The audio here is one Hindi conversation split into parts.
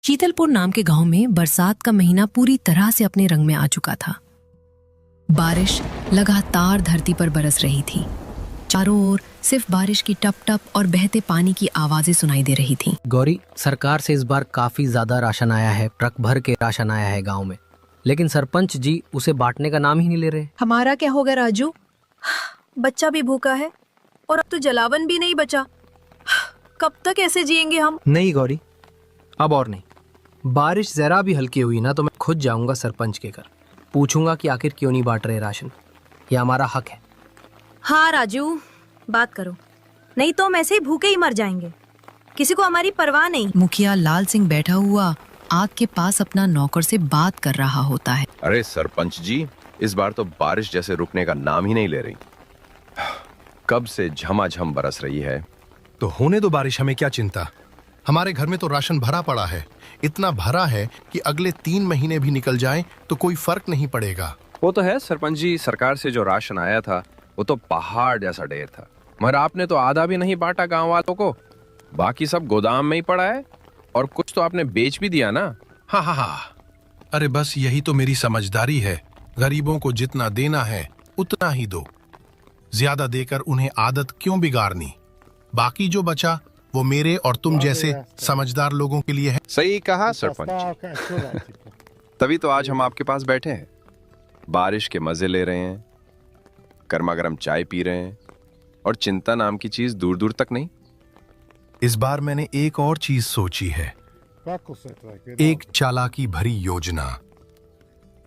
शीतलपुर नाम के गांव में बरसात का महीना पूरी तरह से अपने रंग में आ चुका था। बारिश लगातार धरती पर बरस रही थी। चारों ओर सिर्फ बारिश की टप टप और बहते पानी की आवाजें सुनाई दे रही थीं। गौरी, सरकार से इस बार काफी ज्यादा राशन आया है, ट्रक भर के राशन आया है गांव में, लेकिन सरपंच जी उसे बांटने का नाम ही नहीं ले रहे। हमारा क्या होगा राजू? बच्चा भी भूखा है और अब तो जलावन भी नहीं बचा। कब तक ऐसे जिएंगे हम? नहीं गौरी, अब और नहीं। बारिश जरा भी हल्की हुई ना तो मैं खुद जाऊंगा सरपंच के घर, पूछूंगा कि आखिर क्यों नहीं बांट रहे राशन। ये हमारा हक है। हाँ राजू, बात करो, नहीं तो हम ऐसे ही भूखे ही मर जाएंगे। किसी को हमारी परवाह नहीं। मुखिया लाल सिंह बैठा हुआ आग के पास अपना नौकर से बात कर रहा होता है। अरे सरपंच जी, इस बार तो बारिश जैसे रुकने का नाम ही नहीं ले रही। कब से झमाझम बरस रही है। तो होने दो बारिश, हमें क्या चिंता। हमारे घर में तो राशन भरा पड़ा है, इतना भरा है कि अगले 3 महीने भी निकल जाएं तो कोई फर्क नहीं पड़ेगा। वो तो है सरपंच जी, सरकार से जो राशन आया था वो तो पहाड़ जैसा ढेर था, मगर आपने तो आधा भी नहीं बांटा गांव वालों को। बाकी सब गोदाम में ही पड़ा है और कुछ तो आपने बेच भी दिया ना। हाँ हाँ हाँ, अरे बस यही तो मेरी समझदारी है। गरीबों को जितना देना है उतना ही दो, ज्यादा देकर उन्हें आदत क्यों बिगाड़नी। बाकी जो बचा वो मेरे और तुम जैसे समझदार लोगों के लिए है। सही कहा सरपंच जी। तभी तो आज हम आपके पास बैठे हैं, बारिश के मजे ले रहे हैं, गर्मा गर्म चाय पी रहे हैं और चिंता नाम की चीज दूर दूर तक नहीं। इस बार मैंने एक और चीज सोची है, एक चालाकी भरी योजना,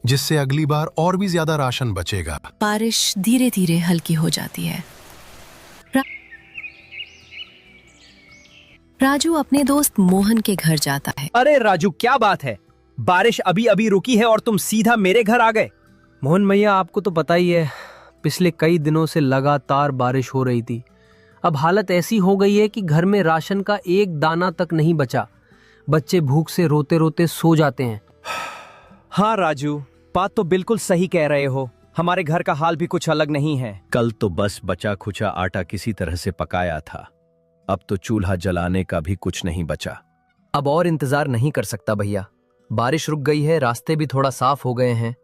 जिससे अगली बार और भी ज्यादा राशन बचेगा। बारिश धीरे धीरे हल्की हो जाती है। राजू अपने दोस्त मोहन के घर जाता है। अरे राजू, क्या बात है? बारिश अभी अभी रुकी है और तुम सीधा मेरे घर आ गए। मोहन भैया, आपको तो पता ही है, पिछले कई दिनों से लगातार बारिश हो रही थी। अब हालत ऐसी हो गई है कि घर में राशन का एक दाना तक नहीं बचा। बच्चे भूख से रोते रोते सो जाते हैं। हाँ राजू, बात तो बिल्कुल सही कह रहे हो। हमारे घर का हाल भी कुछ अलग नहीं है। कल तो बस बचा खुचा आटा किसी तरह से पकाया था, अब तो चूल्हा जलाने का भी कुछ नहीं बचा। अब और इंतजार नहीं कर सकता भैया, बारिश रुक गई है, रास्ते भी थोड़ा साफ हो गए हैं।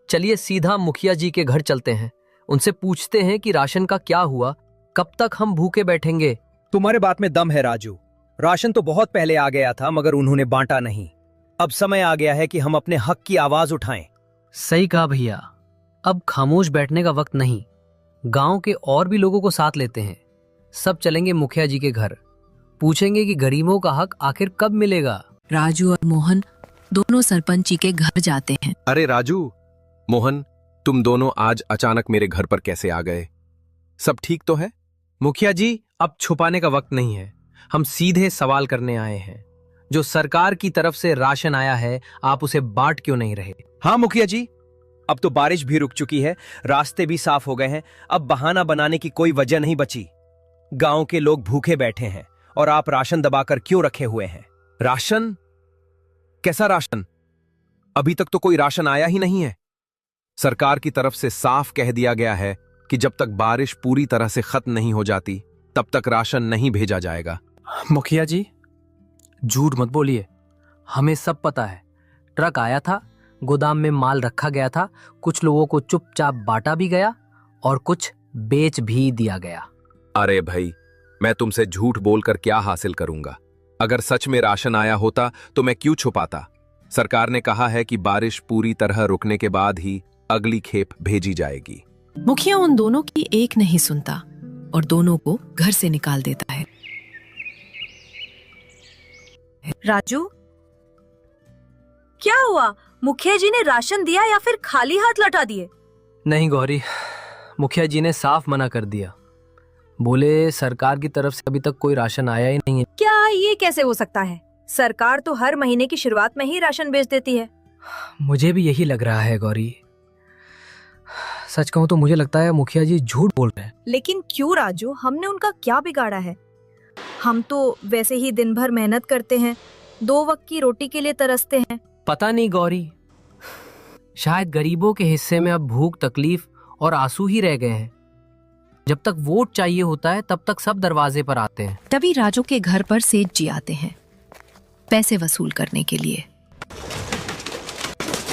चलिए सीधा मुखिया जी के घर चलते हैं, उनसे पूछते हैं कि राशन का क्या हुआ, कब तक हम भूखे बैठेंगे। तुम्हारे बात में दम है राजू। राशन तो बहुत पहले आ गया था मगर उन्होंने बांटा नहीं। अब समय आ गया है कि हम अपने हक की आवाज उठाएं। सही कहा भैया, अब खामोश बैठने का वक्त नहीं, गांव के और भी लोगों को साथ लेते हैं। सब चलेंगे मुखिया जी के घर, पूछेंगे कि गरीबों का हक आखिर कब मिलेगा। राजू और मोहन दोनों सरपंच जी के घर जाते हैं। अरे राजू, मोहन, तुम दोनों आज अचानक मेरे घर पर कैसे आ गए? सब ठीक तो है? मुखिया जी, अब छुपाने का वक्त नहीं है, हम सीधे सवाल करने आए हैं। जो सरकार की तरफ से राशन आया है, आप उसे बांट क्यों नहीं रहे? हाँ मुखिया जी, अब तो बारिश भी रुक चुकी है, रास्ते भी साफ हो गए हैं, अब बहाना बनाने की कोई वजह नहीं बची। गांव के लोग भूखे बैठे हैं और आप राशन दबाकर क्यों रखे हुए हैं? राशन? कैसा राशन? अभी तक तो कोई राशन आया ही नहीं है। सरकार की तरफ से साफ कह दिया गया है कि जब तक बारिश पूरी तरह से खत्म नहीं हो जाती तब तक राशन नहीं भेजा जाएगा। मुखिया जी, झूठ मत बोलिए, हमें सब पता है। ट्रक आया था, गोदाम में माल रखा गया था, कुछ लोगों को चुपचाप बांटा भी गया और कुछ बेच भी दिया गया। अरे भाई, मैं तुमसे झूठ बोलकर क्या हासिल करूंगा? अगर सच में राशन आया होता तो मैं क्यों छुपाता? सरकार ने कहा है कि बारिश पूरी तरह रुकने के बाद ही अगली खेप भेजी जाएगी। मुखिया उन दोनों की एक नहीं सुनता और दोनों को घर से निकाल देता है। राजू, क्या हुआ? मुखिया जी ने राशन दिया या फिर खाली हाथ लौटा दिए? नहीं गौरी, मुखिया जी ने साफ मना कर दिया, बोले सरकार की तरफ से अभी तक कोई राशन आया ही नहीं है। क्या ये कैसे हो सकता है? सरकार तो हर महीने की शुरुआत में ही राशन बेच देती है। मुझे भी यही लग रहा है गौरी। सच कहूं तो मुझे लगता है मुखिया जी झूठ बोल रहे हैं। लेकिन क्यों राजू, हमने उनका क्या बिगाड़ा है? हम तो वैसे ही दिन भर मेहनत करते हैं, 2 वक्त की रोटी के लिए तरसते हैं। पता नहीं गौरी, शायद गरीबों के हिस्से में अब भूख, तकलीफ और आंसू ही रह गए हैं। जब तक वोट चाहिए होता है तब तक सब दरवाजे पर आते हैं। तभी राजू के घर पर सेठ जी आते हैं। पैसे वसूल करने के लिए।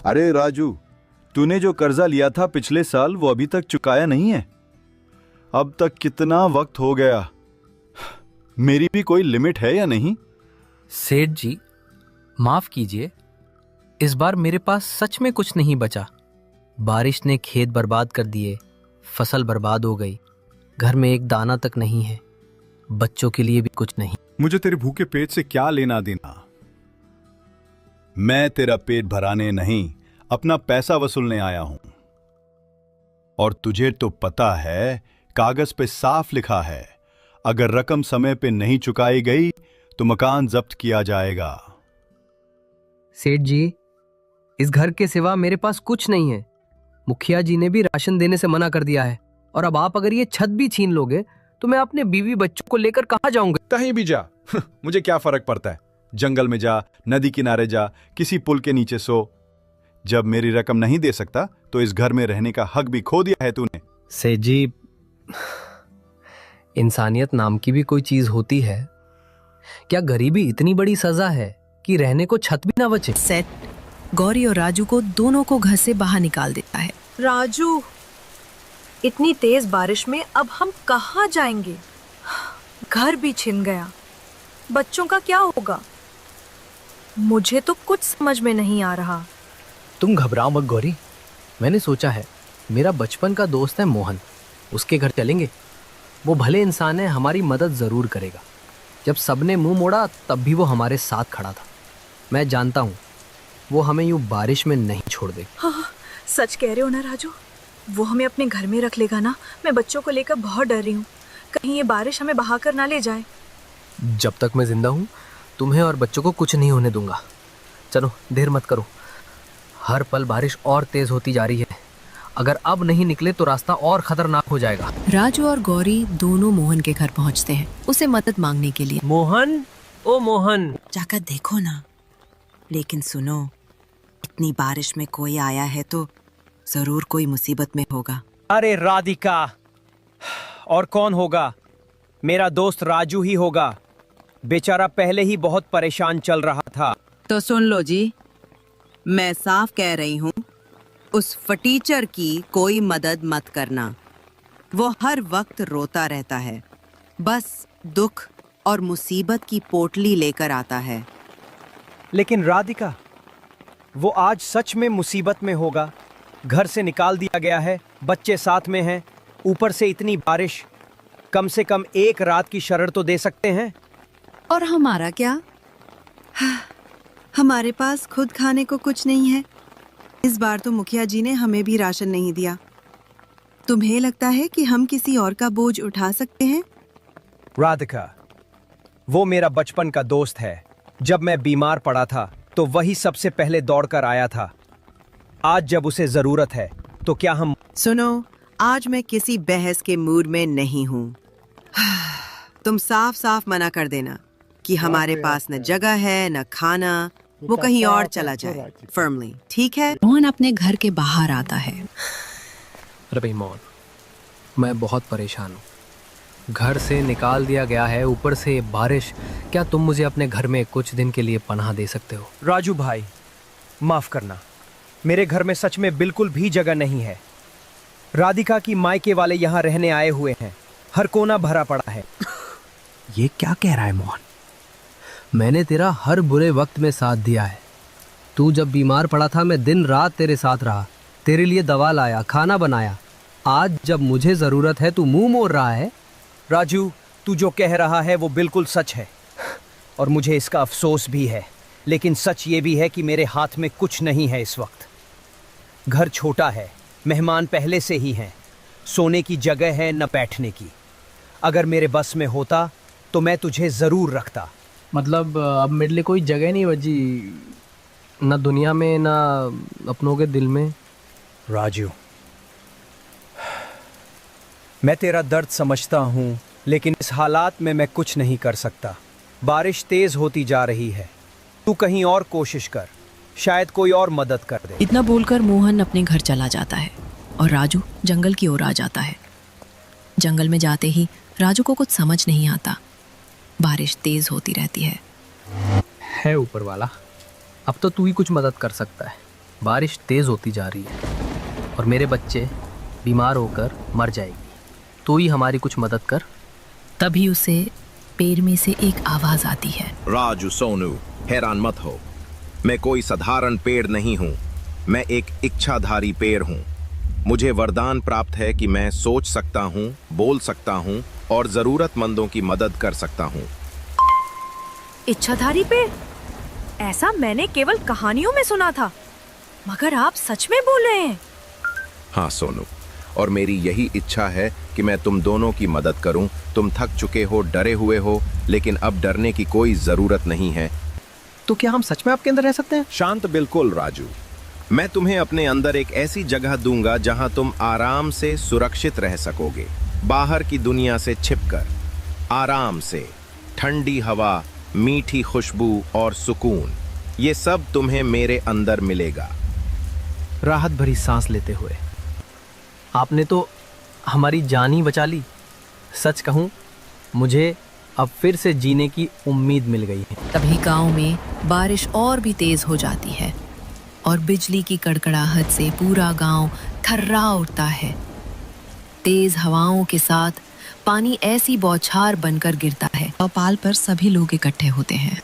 अरे राजू, तूने जो कर्जा लिया था पिछले साल वो अभी तक चुकाया नहीं है। अब तक कितना वक्त हो गया। मेरी भी कोई लिमिट है या नहीं? सेठ जी, माफ कीजिए, इस बार मेरे पास सच में कुछ नहीं बचा। बारिश ने खेत बर्बाद कर दिए, फसल बर्बाद हो गई, घर में एक दाना तक नहीं है, बच्चों के लिए भी कुछ नहीं। मुझे तेरे भूखे पेट से क्या लेना देना? मैं तेरा पेट भराने नहीं, अपना पैसा वसूलने आया हूं। और तुझे तो पता है, कागज पे साफ लिखा है, अगर रकम समय पे नहीं चुकाई गई तो मकान जब्त किया जाएगा। सेठ जी, इस घर के सिवा मेरे पास कुछ नहीं है। मुखिया जी ने भी राशन देने से मना कर दिया है, और अब आप अगर ये छत भी छीन लोगे तो मैं अपने बीवी बच्चों को लेकर कहाँ जाऊंगा? कहीं भी जा, मुझे क्या फर्क पड़ता है। जंगल में जा, नदी किनारे जा, किसी पुल के नीचे सो। जब मेरी रकम नहीं दे सकता तो इस घर में रहने का हक भी खो दिया है तूने। सेठ जी, इंसानियत नाम की भी कोई चीज होती है क्या? गरीबी इतनी बड़ी सजा है कि रहने को छत भी ना बचे। सेठ गौरी और राजू को दोनों को घर से बाहर निकाल देता है। राजू, इतनी तेज बारिश में अब हम कहाँ जाएंगे? घर भी छिन गया, बच्चों का क्या होगा? मुझे तो कुछ समझ में नहीं आ रहा। तुम घबराओ मत गौरी, मैंने सोचा है, मेरा बचपन का दोस्त है मोहन, उसके घर चलेंगे। वो भले इंसान है, हमारी मदद जरूर करेगा। जब सबने मुंह मोड़ा तब भी वो हमारे साथ खड़ा था। मैं जानता हूँ वो हमें यूं बारिश में नहीं छोड़ दे। हाँ, सच कह रहे हो ना राजू? वो हमें अपने घर में रख लेगा ना? मैं बच्चों को लेकर बहुत डर रही हूँ, कहीं ये बारिश हमें बहा कर ना ले जाए। जब तक मैं जिंदा हूँ तुम्हें और बच्चों को कुछ नहीं होने दूंगा। चलो, देर मत करो, हर पल बारिश और तेज होती जा रही है। अगर अब नहीं निकले तो रास्ता और खतरनाक हो जाएगा। राजू और गौरी दोनों मोहन के घर पहुंचते हैं उसे मदद मांगने के लिए। मोहन, ओ मोहन, जाकर देखो ना। लेकिन सुनो, इतनी बारिश में कोई आया है तो जरूर कोई मुसीबत में होगा। अरे राधिका, और कौन होगा? मेरा दोस्त राजू ही होगा। बेचारा पहले ही बहुत परेशान चल रहा था। तो सुन लो जी, मैं साफ कह रही हूँ, उस फटीचर की कोई मदद मत करना। वो हर वक्त रोता रहता है, बस दुख और मुसीबत की पोटली लेकर आता है। लेकिन राधिका, वो आज सच में मुसीबत में होगा। घर से निकाल दिया गया है, बच्चे साथ में हैं, ऊपर से इतनी बारिश। कम से कम एक रात की शरण तो दे सकते हैं। और हमारा क्या? हमारे पास खुद खाने को कुछ नहीं है। इस बार तो मुखिया जी ने हमें भी राशन नहीं दिया। तुम्हें लगता है कि हम किसी और का बोझ उठा सकते हैं? राधिका, वो मेरा बचपन का दोस्त है। जब मैं बीमार पड़ा था तो वही सबसे पहले दौड़कर आया था। आज जब उसे जरूरत है तो क्या हम... सुनो, आज मैं किसी बहस के मूड में नहीं हूँ। तुम साफ साफ मना कर देना कि हमारे पास न जगह है न खाना, वो कहीं और चला जाए। फर्मली, ठीक है? मोहन अपने घर के बाहर आता है। अरे भाई मोहन, मैं बहुत परेशान हूँ। घर से निकाल दिया गया है, ऊपर से बारिश। क्या तुम मुझे अपने घर में कुछ दिन के लिए पनाह दे सकते हो? राजू भाई, माफ करना, मेरे घर में सच में बिल्कुल भी जगह नहीं है। राधिका की मायके वाले यहाँ रहने आए हुए हैं, हर कोना भरा पड़ा है। ये क्या कह रहा है मोहन? मैंने तेरा हर बुरे वक्त में साथ दिया है। तू जब बीमार पड़ा था मैं दिन रात तेरे साथ रहा, तेरे लिए दवा लाया, खाना बनाया। आज जब मुझे जरूरत है तू मुंह मोड़ रहा है। राजू, तू जो कह रहा है वो बिल्कुल सच है और मुझे इसका अफसोस भी है। लेकिन सच ये भी है कि मेरे हाथ में कुछ नहीं है इस वक्त। घर छोटा है, मेहमान पहले से ही हैं, सोने की जगह है न बैठने की। अगर मेरे बस में होता तो मैं तुझे जरूर रखता। मतलब अब मेरे लिए कोई जगह नहीं बची, ना दुनिया में ना अपनों के दिल में। राजू, मैं तेरा दर्द समझता हूँ, लेकिन इस हालात में मैं कुछ नहीं कर सकता। बारिश तेज होती जा रही है, तू कहीं और कोशिश कर, शायद कोई और मदद कर दे। इतना बोलकर मोहन अपने घर चला जाता है और राजू जंगल की ओर आ जाता है। जंगल में जाते ही राजू को कुछ समझ नहीं आता। बारिश तेज होती रहती है। है ऊपर वाला, अब तो तू ही कुछ मदद कर सकता है। बारिश तेज होती जा रही है और मेरे बच्चे बीमार होकर मर जाएगी, तू ही हमारी कुछ मदद कर। तभी उसे पेड़ में से एक आवाज आती है। राजू सोनू, हैरान मत हो, मैं कोई साधारण पेड़ नहीं हूँ, मैं एक इच्छाधारी पेड़ हूँ। मुझे वरदान प्राप्त है कि मैं सोच सकता हूँ, बोल सकता हूँ और जरूरतमंदों की मदद कर सकता हूँ। इच्छाधारी पेड़? ऐसा मैंने केवल कहानियों में सुना था, मगर आप सच में बोल रहे हैं? हाँ सोनू, और मेरी यही इच्छा है कि मैं तुम दोनों की मदद करूं। तुम थक चुके हो, डरे हुए हो, लेकिन अब डरने की कोई जरूरत नहीं है। तो क्या हम सच में आपके अंदर रह सकते हैं? शांत बिल्कुल राजू, मैं तुम्हें अपने अंदर एक ऐसी जगह दूंगा जहां तुम आराम से सुरक्षित रह सकोगे, बाहर की दुनिया से छिपकर, आराम से। ठंडी हवा, मीठी खुशबू और सुकून, ये सब तुम्हें मेरे अंदर मिलेगा। राहत भरी सांस लेते हुए, आपने तो हमारी जान ही बचा ली। सच कहूं, मुझे अब फिर से जीने की उम्मीद मिल गई है। तभी गांव में बारिश और भी तेज हो जाती है और बिजली की कड़कड़ाहट से पूरा गांव थर्रा उठता है। तेज हवाओं के साथ पानी ऐसी बौछार बनकर गिरता है और पाल पर सभी लोग इकट्ठे होते हैं।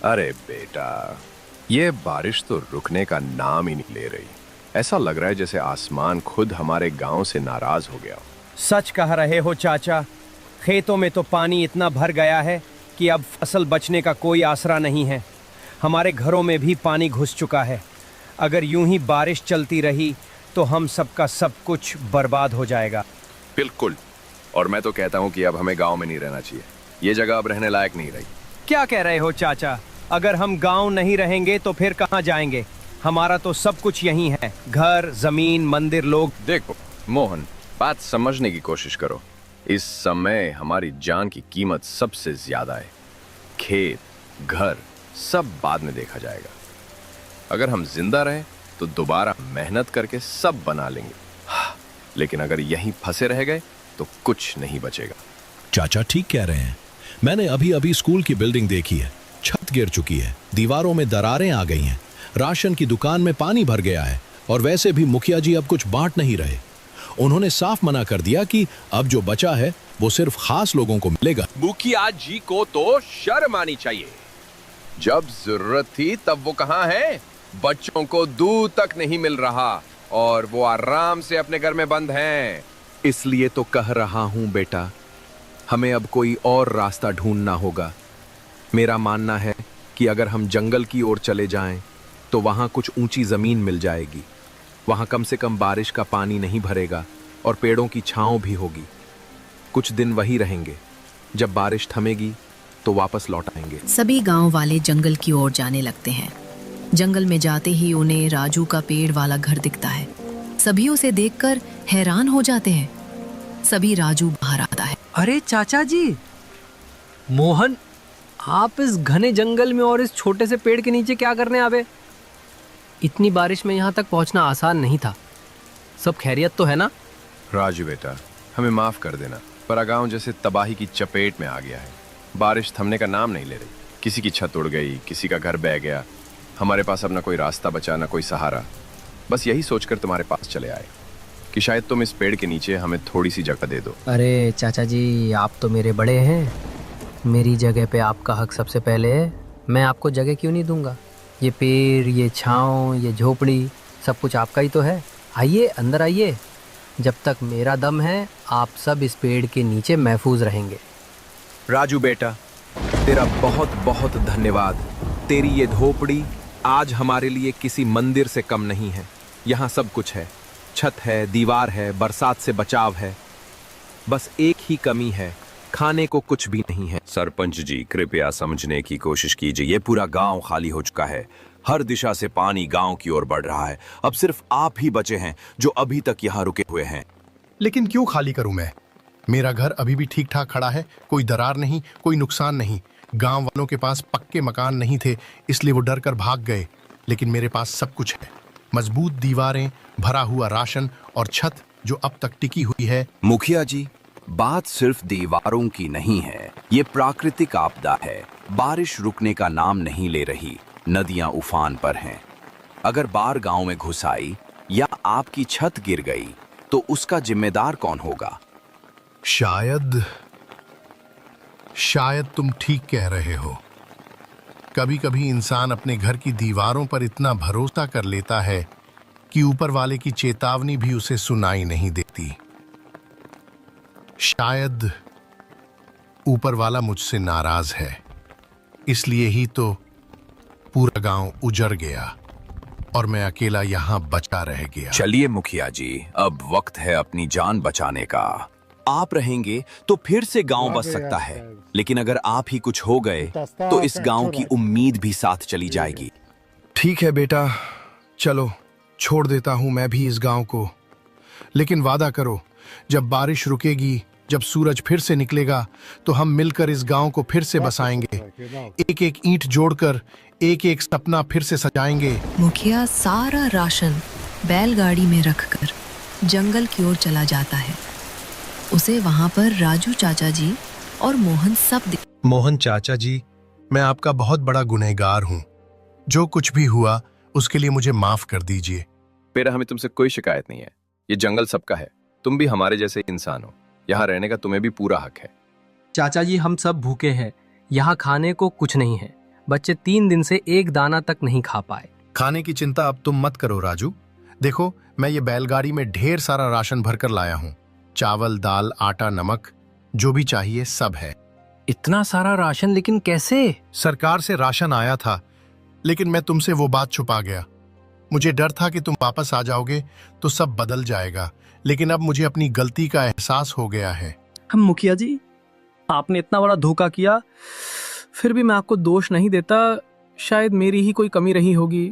अरे बेटा, ये बारिश तो रुकने का नाम ही नहीं ले रही। ऐसा लग रहा है जैसे आसमान खुद हमारे गांव से नाराज हो गया। सच कह रहे हो चाचा, खेतों में तो पानी इतना भर गया है कि अब फसल बचने का कोई आसरा नहीं है। हमारे घरों में भी पानी घुस चुका है। अगर यूं ही बारिश चलती रही तो हम सबका सब कुछ बर्बाद हो जाएगा। बिल्कुल, और मैं तो कहता हूँ कि अब हमें गांव में नहीं रहना चाहिए। ये जगह अब रहने लायक नहीं रही। क्या कह रहे हो चाचा? अगर हम गांव नहीं रहेंगे तो फिर कहाँ जाएंगे? हमारा तो सब कुछ यहीं है, घर, जमीन, मंदिर, लोग। देखो मोहन, बात समझने की कोशिश करो। इस समय हमारी जान की कीमत सबसे ज्यादा है। खेत, घर सब बाद में देखा जाएगा। अगर हम जिंदा रहे तो दोबारा मेहनत करके सब बना लेंगे, लेकिन अगर यहीं फंसे रह गए तो कुछ नहीं बचेगा। चाचा ठीक कह रहे हैं। मैंने अभी अभी स्कूल की बिल्डिंग देखी है, छत गिर चुकी है, दीवारों में दरारें आ गई हैं, राशन की दुकान में पानी भर गया है और वैसे भी मुखिया जी अब कुछ बांट नहीं रहे। उन्होंने साफ मना कर दिया कि अब जो बचा है वो सिर्फ खास लोगों को मिलेगा। मुखिया जी को तो शर्म आनी चाहिए। जब जरूरत थी तब वो कहाँ है? बच्चों को दूध तक नहीं मिल रहा और वो आराम से अपने घर में बंद हैं। इसलिए तो कह रहा हूं बेटा, हमें अब कोई और रास्ता ढूंढना होगा। मेरा मानना है कि अगर हम जंगल की ओर चले जाएं तो वहां कुछ ऊंची जमीन मिल जाएगी। वहां कम से कम बारिश का पानी नहीं भरेगा और पेड़ों की छांव भी होगी। कुछ दिन वहीं रहेंगे, जब बारिश थमेगी तो वापस लौट आएंगे। सभी गांव वाले जंगल की ओर जाने लगते हैं। जंगल में जाते ही उन्हें राजू का पेड़ वाला घर दिखता है। सभी उसे देखकर हैरान हो जाते हैं। सभी राजू बाहर आता है। अरे चाचा जी, मोहन, आप इस घने जंगल में और इस छोटे से पेड़ के नीचे क्या करने आवे? इतनी बारिश में यहाँ तक पहुँचना आसान नहीं था। सब खैरियत तो है ना? राजू बेटा, हमें माफ कर देना, पर गांव जैसे तबाही की चपेट में आ गया है। बारिश थमने का नाम नहीं ले रही। किसी की छत उड़ गई, किसी का घर बह गया। हमारे पास अब ना कोई रास्ता बचा, ना कोई सहारा। बस यही सोचकर तुम्हारे पास चले आए कि शायद तुम इस पेड़ के नीचे हमें थोड़ी सी जगह दे दो। अरे चाचा जी, आप तो मेरे बड़े हैं। मेरी जगह पे आपका हक सबसे पहले है। मैं आपको जगह क्यों नहीं दूंगा? ये पेड़, ये छाँव, ये झोपड़ी, सब कुछ आपका ही तो है। आइए, अंदर आइए। जब तक मेरा दम है आप सब इस पेड़ के नीचे महफूज रहेंगे। राजू बेटा, तेरा बहुत बहुत धन्यवाद। तेरी ये झोपड़ी आज हमारे लिए किसी मंदिर से कम नहीं है। यहाँ सब कुछ है, छत है, दीवार है, बरसात से बचाव है। बस एक ही कमी है, खाने को कुछ भी नहीं है। सरपंच जी, कृपया समझने की कोशिश कीजिए। ये पूरा गांव खाली हो चुका है। हर दिशा से पानी गांव की ओर बढ़ रहा है। अब सिर्फ आप ही बचे हैं जो अभी तक यहाँ रुके हुए हैं। लेकिन क्यों खाली करूं मैं? मेरा घर अभी भी ठीक ठाक खड़ा है, कोई दरार नहीं, कोई नुकसान नहीं। गांव वालों के पास पक्के मकान नहीं थे, इसलिए वो डर कर भाग गए। लेकिन मेरे पास सब कुछ है, मजबूत दीवारें, भरा हुआ राशन और छत जो अब तक टिकी हुई है। मुखिया जी, बात सिर्फ दीवारों की नहीं है, ये प्राकृतिक आपदा है। बारिश रुकने का नाम नहीं ले रही, नदियां उफान पर हैं। अगर बाढ़ गांव में घुस आई या आपकी छत गिर गई तो उसका जिम्मेदार कौन होगा? शायद तुम ठीक कह रहे हो। कभी कभी इंसान अपने घर की दीवारों पर इतना भरोसा कर लेता है कि ऊपर वाले की चेतावनी भी उसे सुनाई नहीं देती। शायद ऊपर वाला मुझसे नाराज है, इसलिए ही तो पूरा गांव उजड़ गया और मैं अकेला यहां बचा रह गया। चलिए मुखिया जी, अब वक्त है अपनी जान बचाने का। आप रहेंगे तो फिर से गांव बच सकता है, लेकिन अगर आप ही कुछ हो गए तो इस गांव की उम्मीद भी साथ चली जाएगी। ठीक है बेटा, चलो छोड़ देता हूं मैं भी इस गांव को, लेकिन वादा करो जब बारिश रुकेगी, जब सूरज फिर से निकलेगा तो हम मिलकर इस गांव को फिर से बसाएंगे। एक एक ईंट जोड़कर एक एक सपना फिर से सजाएंगे। मुखिया सारा राशन बैलगाड़ी में रखकर जंगल की ओर चला जाता है। उसे वहां पर राजू चाचा जी और मोहन सब मोहन चाचा जी, मैं आपका बहुत बड़ा गुनहगार हूँ। जो कुछ भी हुआ उसके लिए मुझे माफ कर दीजिए। बेटा, हमें तुमसे कोई शिकायत नहीं है। ये जंगल सबका है, तुम भी हमारे जैसे इंसान हो। यहाँ रहने का तुम्हें भी पूरा हक है। चाचा जी, हम सब भूखे हैं, यहाँ खाने को कुछ नहीं है। बच्चे 3 दिन से एक दाना तक नहीं खा पाए। खाने की चिंता अब तुम मत करो राजू। देखो, मैं ये बैलगाड़ी में ढेर सारा राशन भरकर लाया हूँ। चावल, दाल, आटा, नमक, जो भी चाहिए सब है। इतना सारा राशन लेकिन कैसे? सरकार से राशन आया था, लेकिन मैं तुमसे वो बात छुपा गया। मुझे डर था कि तुम वापस आ जाओगे तो सब बदल जाएगा, लेकिन अब मुझे अपनी गलती का एहसास हो गया है। हम मुखिया जी, आपने इतना बड़ा धोखा किया, फिर भी मैं आपको दोष नहीं देता। शायद मेरी ही कोई कमी रही होगी।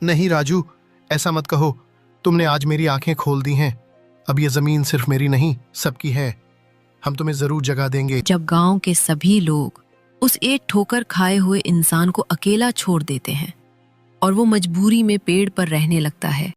नहीं राजू, ऐसा मत कहो। तुमने आज मेरी आंखें खोल दी हैं। अब ये जमीन सिर्फ मेरी नहीं, सबकी है। हम तुम्हें जरूर जगह देंगे। जब गांव के सभी लोग उस एक ठोकर खाए हुए इंसान को अकेला छोड़ देते हैं और वो मजबूरी में पेड़ पर रहने लगता है,